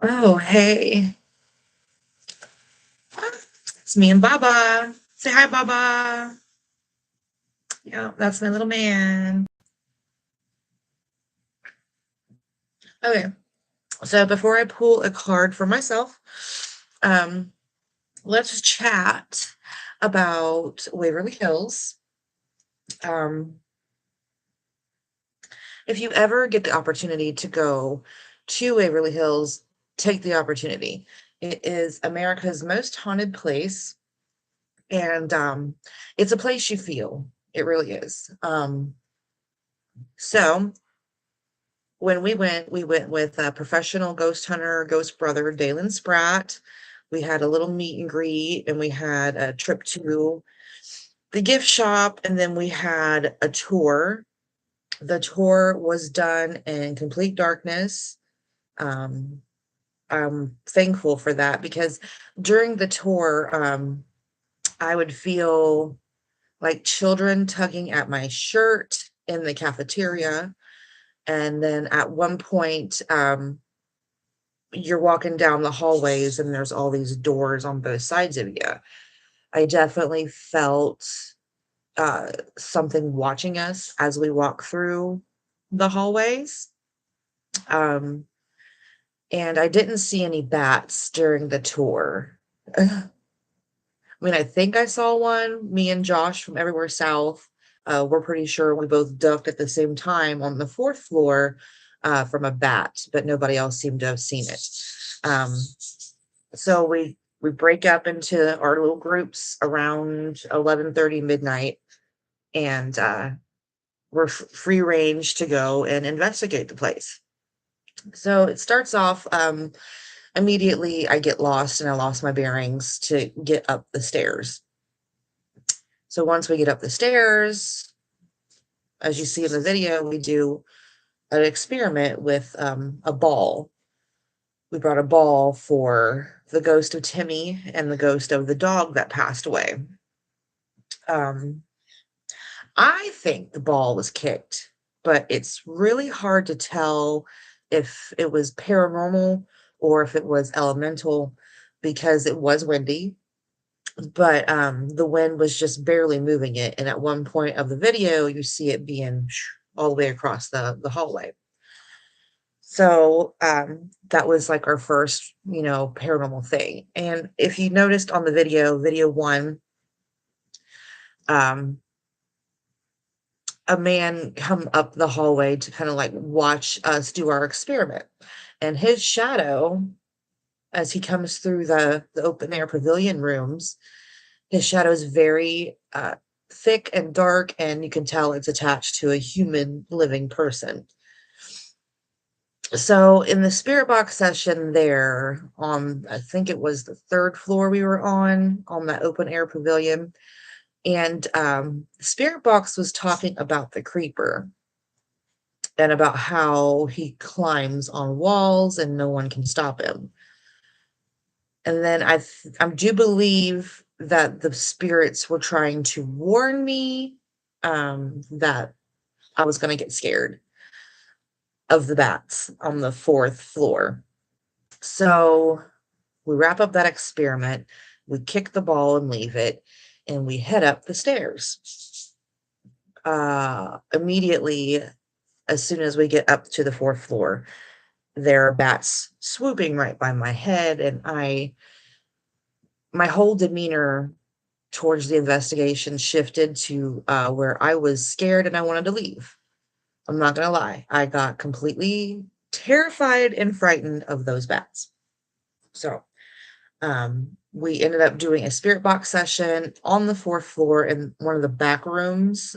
Oh, hey. It's me and Baba. Say hi, Baba. Yeah, that's my little man. Okay, so before I pull a card for myself, um, let's chat about Waverly Hills. Um, if you ever get the opportunity to go to Waverly Hills, take the opportunity. It is America's most haunted place, and it's a place you feel. It really is. So when we went with a professional ghost hunter, ghost brother, Dalen Spratt. We had a little meet and greet, and we had a trip to the gift shop, and then we had a tour. The tour was done in complete darkness. Um, I'm thankful for that because during the tour, I would feel like children tugging at my shirt in the cafeteria. And then at one point, you're walking down the hallways and there's all these doors on both sides of you. I definitely felt something watching us as we walk through the hallways. Um, and I didn't see any bats during the tour. I mean, I think I saw one. Me and Josh from Everywhere South, we're pretty sure we both ducked at the same time on the fourth floor from a bat, but nobody else seemed to have seen it. Um, so we break up into our little groups around 11:30 midnight, and we're free range to go and investigate the place. So it starts off, immediately I get lost and I lost my bearings to get up the stairs. So once we get up the stairs, as you see in the video, we do an experiment with a ball. We brought a ball for the ghost of Timmy and the ghost of the dog that passed away. Um, I think the ball was kicked, but it's really hard to tell if it was paranormal or if it was elemental because it was windy. But the wind was just barely moving it. And at one point of the video, you see it being all the way across the hallway. So that was like our first, paranormal thing. And if you noticed on the video one, um, a man come up the hallway to kind of like watch us do our experiment. And his shadow, as he comes through the open air pavilion rooms, his shadow is very thick and dark, and you can tell it's attached to a human living person. So in the spirit box session there on, I think it was the third floor we were on that open air pavilion, and the spirit box was talking about the creeper and about how he climbs on walls and no one can stop him. And then I do believe that the spirits were trying to warn me that I was going to get scared of the bats on the fourth floor. So we wrap up that experiment, we kick the ball and leave it, and we head up the stairs. Immediately, as soon as we get up to the fourth floor, there are bats swooping right by my head, and my whole demeanor towards the investigation shifted to where I was scared and I wanted to leave. I'm not gonna lie, I got completely terrified and frightened of those bats. So we ended up doing a spirit box session on the fourth floor in one of the back rooms.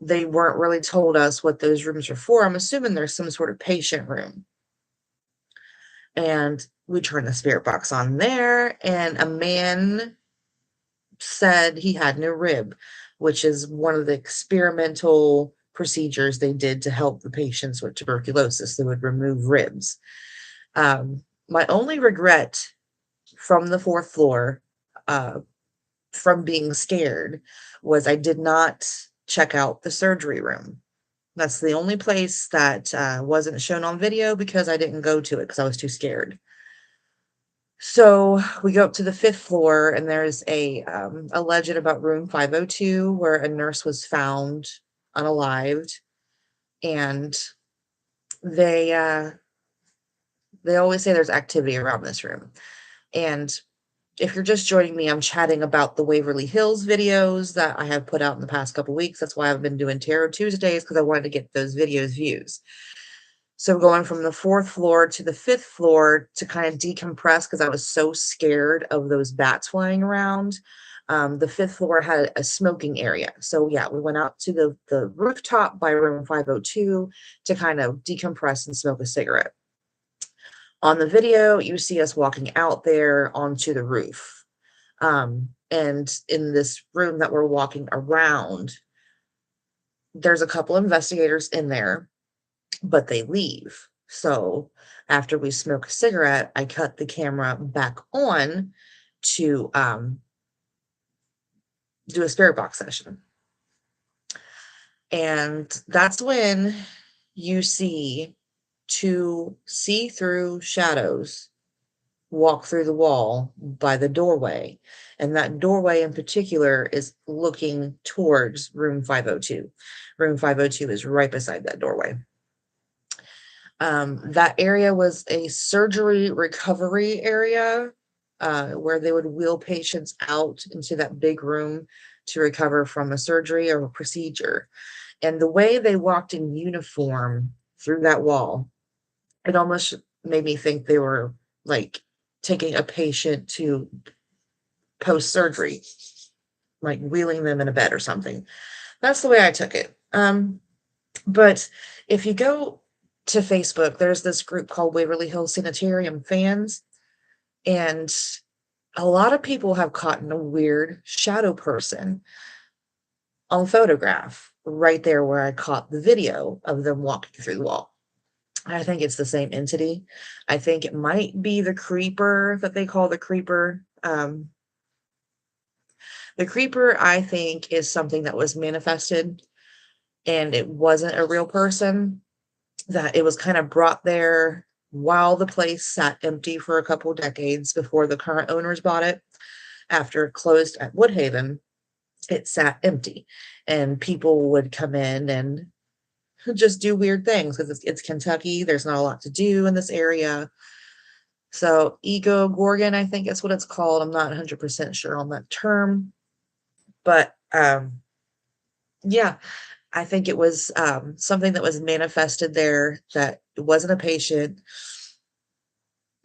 They weren't really told us what those rooms are for. I'm assuming there's some sort of patient room. And we turned the spirit box on there, and a man said he had no rib, which is one of the experimental procedures they did to help the patients with tuberculosis. They would remove ribs. My only regret from the fourth floor, uh, from being scared, was I did not check out the surgery room. That's the only place that wasn't shown on video because I didn't go to it because I was too scared. So we go up to the fifth floor, and there's a legend about room 502 where a nurse was found unalived, and they uh, they always say there's activity around this room. And if you're just joining me, I'm chatting about the Waverly Hills videos that I have put out in the past couple weeks. That's why I've been doing Tarot Tuesdays, because I wanted to get those videos views. So going from the fourth floor to the fifth floor to kind of decompress because I was so scared of those bats flying around. The fifth floor had a smoking area. So yeah, we went out to the rooftop by room 502 to kind of decompress and smoke a cigarette. On the video, you see us walking out there onto the roof. And in this room that we're walking around, there's a couple investigators in there, but they leave. So after we smoke a cigarette, I cut the camera back on to do a spirit box session. And that's when you see two see-through shadows walk through the wall by the doorway. And that doorway in particular is looking towards room 502. Room 502 is right beside that doorway. That area was a surgery recovery area where they would wheel patients out into that big room to recover from a surgery or a procedure. And the way they walked in uniform through that wall, it almost made me think they were like taking a patient to post surgery, like wheeling them in a bed or something. That's the way I took it. But if you go to Facebook, there's this group called Waverly Hills Sanitarium Fans, and a lot of people have caught a weird shadow person on photograph right there where I caught the video of them walking through the wall. I think it's the same entity. I think it might be the creeper that they call the creeper. The creeper, I think, is something that was manifested and it wasn't a real person, that it was kind of brought there while the place sat empty for a couple decades before the current owners bought it. After it closed at Woodhaven, it sat empty and people would come in and just do weird things because it's Kentucky. There's not a lot to do in this area. So Ego Gorgon, I think is what it's called. I'm not 100% sure on that term, but yeah, I think it was something that was manifested there, that it wasn't a patient.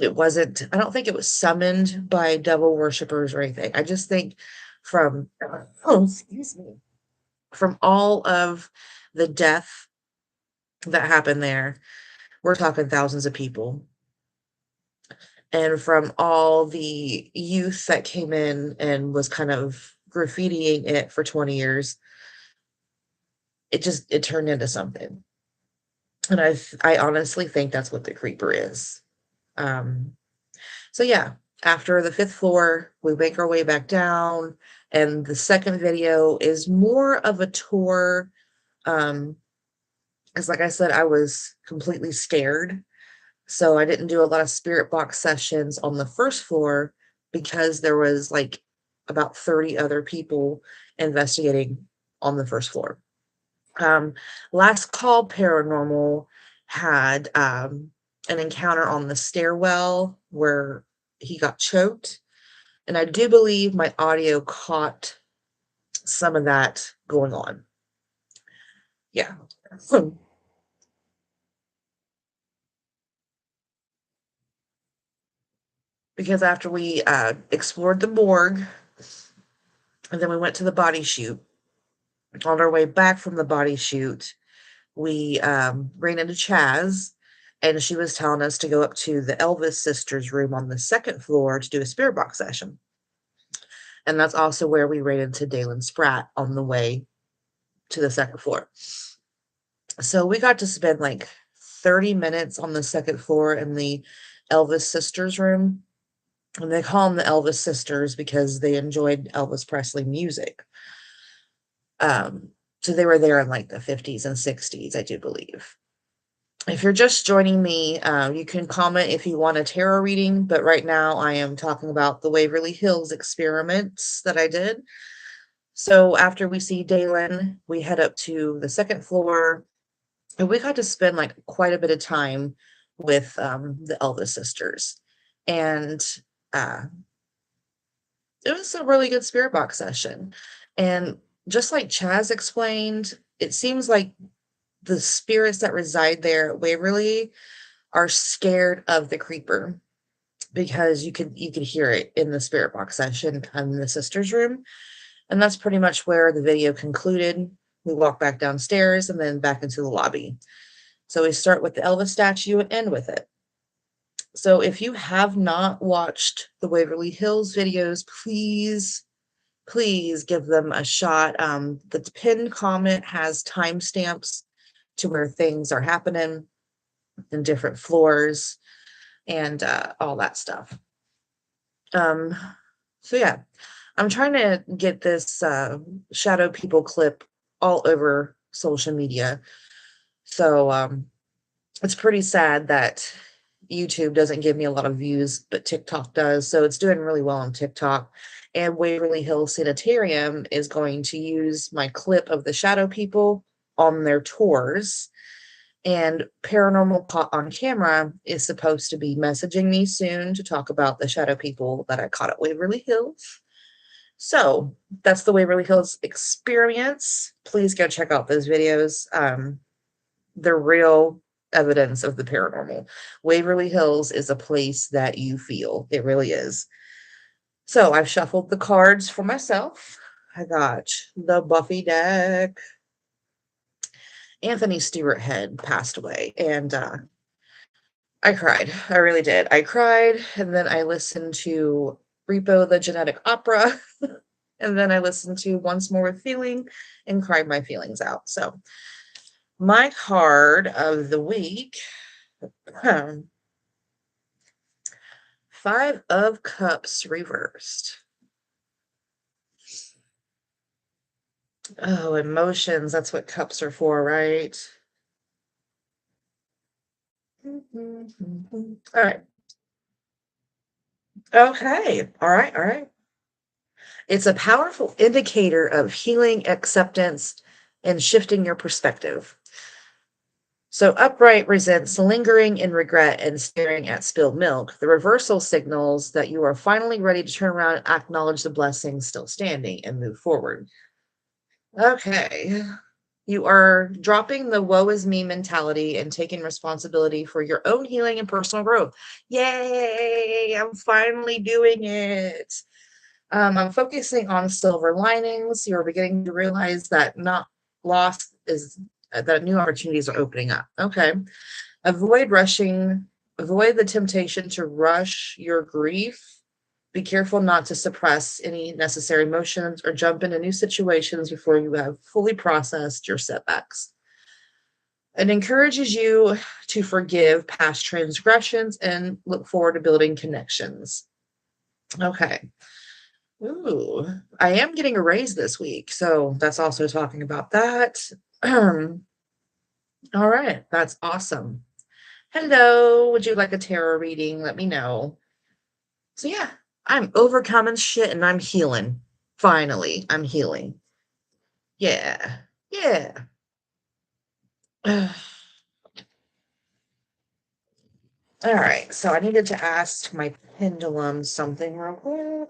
It wasn't, I don't think it was summoned by devil worshippers or anything. I just think from, oh, excuse me, from all of the death that happened there, we're talking thousands of people. And from all the youth that came in and was kind of graffitiing it for 20 years, it turned into something. And I honestly think that's what the creeper is. Um, so yeah, after the fifth floor, we make our way back down, and the second video is more of a tour. As like I said, I was completely scared. So I didn't do a lot of spirit box sessions on the first floor because there was like about 30 other people investigating on the first floor. Last Call Paranormal had an encounter on the stairwell where he got choked. And I do believe my audio caught some of that going on. Yeah. Because after we explored the morgue, and then we went to the body shoot, on our way back from the body shoot, we ran into Chaz, and she was telling us to go up to the Elvis sisters' room on the second floor to do a spirit box session. And that's also where we ran into Dalen Spratt on the way to the second floor. So we got to spend like 30 minutes on the second floor in the Elvis sisters' room. And they call them the Elvis sisters because they enjoyed Elvis Presley music. So they were there in like the 50s and 60s, I do believe. If you're just joining me, you can comment if you want a tarot reading, but right now I am talking about the Waverly Hills experiments that I did. So after we see Dalen, we head up to the second floor, and we got to spend like quite a bit of time with the Elvis sisters. And uh, it was a really good spirit box session. And just like Chaz explained, it seems like the spirits that reside there at Waverly are scared of the creeper because you could hear it in the spirit box session in the sisters room. And that's pretty much where the video concluded. We walk back downstairs and then back into the lobby. So we start with the Elvis statue and end with it. So if you have not watched the Waverly Hills videos, please give them a shot. The pinned comment has timestamps to where things are happening in different floors and all that stuff. Um, so yeah, I'm trying to get this shadow people clip all over social media. So it's pretty sad that YouTube doesn't give me a lot of views, but TikTok does. So it's doing really well on TikTok. And Waverly Hills Sanitarium is going to use my clip of the shadow people on their tours. And Paranormal Caught on Camera is supposed to be messaging me soon to talk about the shadow people that I caught at Waverly Hills. So that's the Waverly Hills experience. Please go check out those videos. They're real evidence of the paranormal. Waverly Hills is a place that you feel. It really is. So I've shuffled the cards for myself. I got the Buffy deck. Anthony Stewart had passed away, and I cried. I really did. I cried, and then I listened to Repo the Genetic Opera, and then I listened to Once More with Feeling and cried my feelings out. So my card of the week, Five of Cups reversed. Oh, emotions. That's what cups are for, right? All right. Okay. All right. All right. It's a powerful indicator of healing, acceptance, and shifting your perspective. So upright resents lingering in regret and staring at spilled milk. The reversal signals that you are finally ready to turn around and acknowledge the blessings still standing and move forward. Okay. You are dropping the woe is me mentality and taking responsibility for your own healing and personal growth. Yay! I'm finally doing it. I'm focusing on silver linings. You're beginning to realize that not lost is that new opportunities are opening up. Okay. Avoid avoid the temptation to rush your grief. Be careful not to suppress any necessary emotions or jump into new situations before you have fully processed your setbacks. It encourages you to forgive past transgressions and look forward to building connections. Okay. Ooh, I am getting a raise this week, so that's also talking about that. All right, that's awesome. Hello, would you like a tarot reading? Let me know. So yeah, I'm overcoming shit and I'm healing. Finally, I'm healing. Yeah. Yeah. All right. So I needed to ask my pendulum something real quick.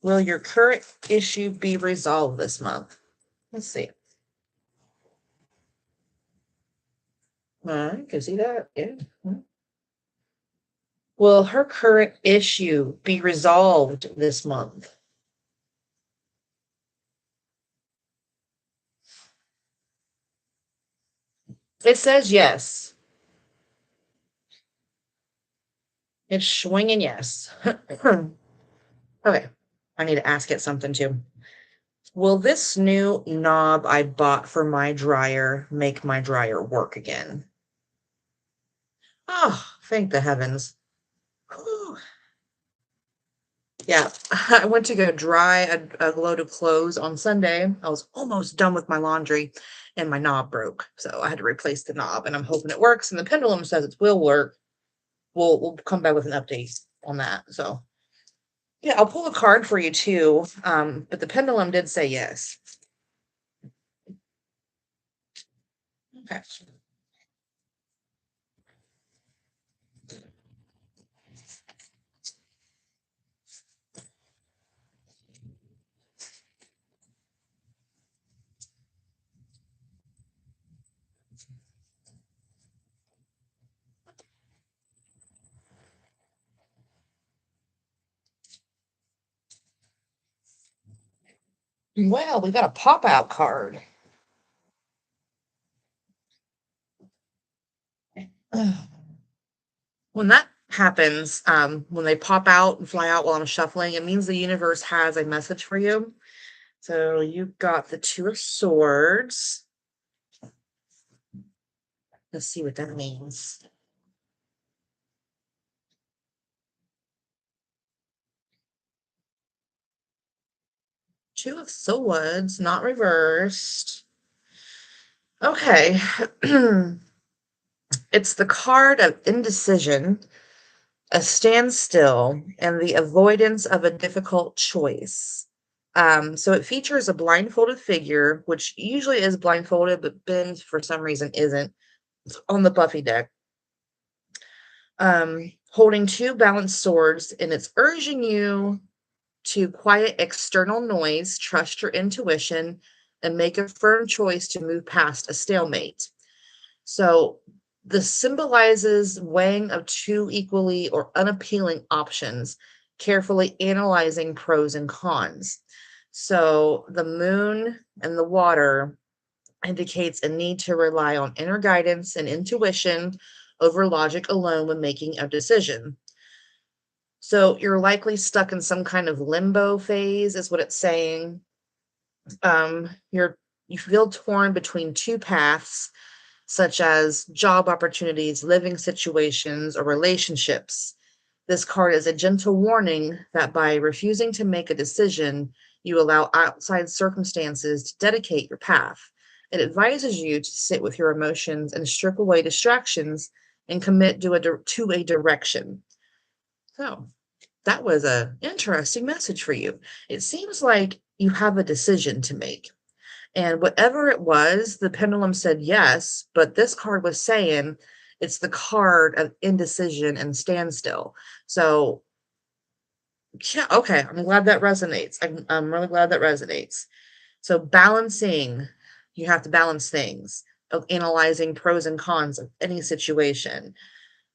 Will your current issue be resolved this month? Let's see. I can see that. Yeah. Will her current issue be resolved this month? It says yes. It's swinging yes. Okay. I need to ask it something too. Will this new knob I bought for my dryer make my dryer work again? Oh, thank the heavens. Whew. Yeah, I went to go dry a load of clothes on Sunday. I was almost done with my laundry and my knob broke. So I had to replace the knob and I'm hoping it works. And the pendulum says it will work. We'll come back with an update on that. So yeah, I'll pull a card for you too. But the pendulum did say yes. Okay. Well, we got a pop out card. When that happens, when they pop out and fly out while I'm shuffling, it means the universe has a message for you. So you got the Two of Swords. Let's see what that means. Two of Swords, not reversed. Okay. It's the card of indecision, a standstill, and the avoidance of a difficult choice. So it features a blindfolded figure, which usually is blindfolded, but Ben, for some reason, isn't, on the Buffy deck, holding two balanced swords, and it's urging you to quiet external noise, trust your intuition, and make a firm choice to move past a stalemate. So this symbolizes weighing of two equally or unappealing options, carefully analyzing pros and cons. So the moon and the water indicates a need to rely on inner guidance and intuition over logic alone when making a decision. So you're likely stuck in some kind of limbo phase, is what it's saying. You feel torn between two paths, such as job opportunities, living situations, or relationships. This card is a gentle warning that by refusing to make a decision, you allow outside circumstances to dedicate your path. It advises you to sit with your emotions and strip away distractions and commit to a direction. So, that was an interesting message for you. It seems like you have a decision to make. And whatever it was, the pendulum said yes, but this card was saying it's the card of indecision and standstill. So, yeah, okay, I'm glad that resonates. I'm really glad that resonates. So, balancing, you have to balance things of analyzing pros and cons of any situation.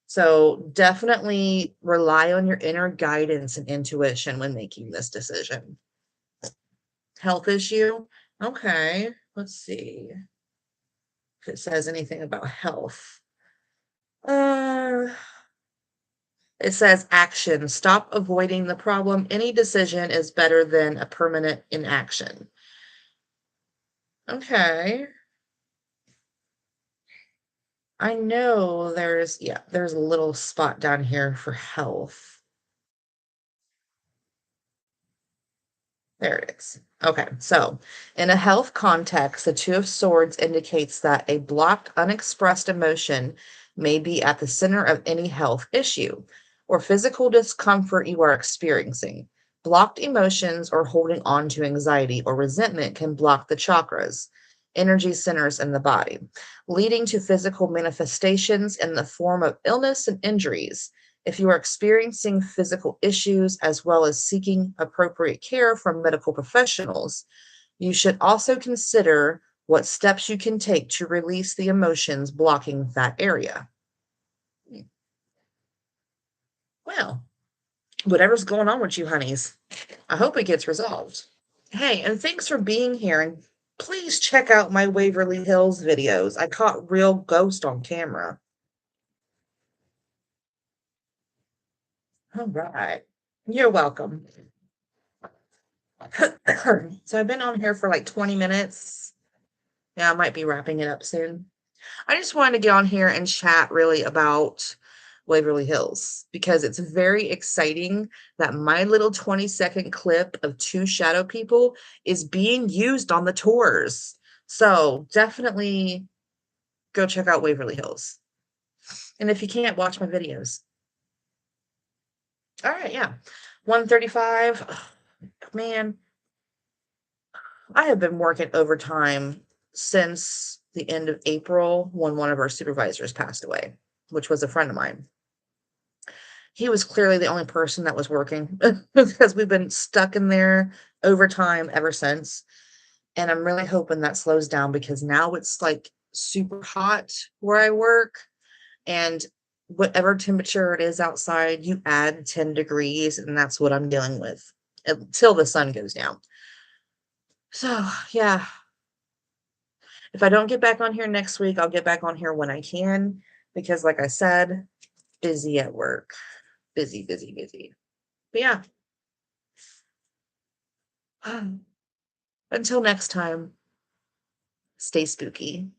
So, definitely rely on your inner guidance and intuition when making this decision. Health issue? Okay, let's see if it says anything about health. Uh, it says action. Stop avoiding the problem. Any decision is better than a permanent inaction. Okay. I know there's a little spot down here for health. There it is. Okay, so in a health context, the Two of Swords indicates that a blocked, unexpressed emotion may be at the center of any health issue or physical discomfort you are experiencing. Blocked emotions or holding on to anxiety or resentment can block the chakras, energy centers in the body, leading to physical manifestations in the form of illness and injuries. If you are experiencing physical issues as well as seeking appropriate care from medical professionals, you should also consider what steps you can take to release the emotions blocking that area. Well, whatever's going on with you, honeys, I hope it gets resolved. Hey, and thanks for being here. And please check out my Waverly Hills videos. I caught real ghost on camera. All right. You're welcome. So I've been on here for like 20 minutes. Yeah, I might be wrapping it up soon. I just wanted to get on here and chat really about Waverly Hills because it's very exciting that my little 20-second clip of 2 shadow people is being used on the tours. So, definitely go check out Waverly Hills. And if you can't, watch my videos. Alright, yeah. 1:35. Man, I have been working overtime since the end of April when one of our supervisors passed away, which was a friend of mine. He was clearly the only person that was working because we've been stuck in there overtime ever since. And I'm really hoping that slows down because now it's like super hot where I work. And whatever temperature it is outside, you add 10 degrees, and that's what I'm dealing with until the sun goes down. So, yeah, if I don't get back on here next week, I'll get back on here when I can because, like I said, busy at work. Busy, busy, busy. But yeah, until next time, stay spooky.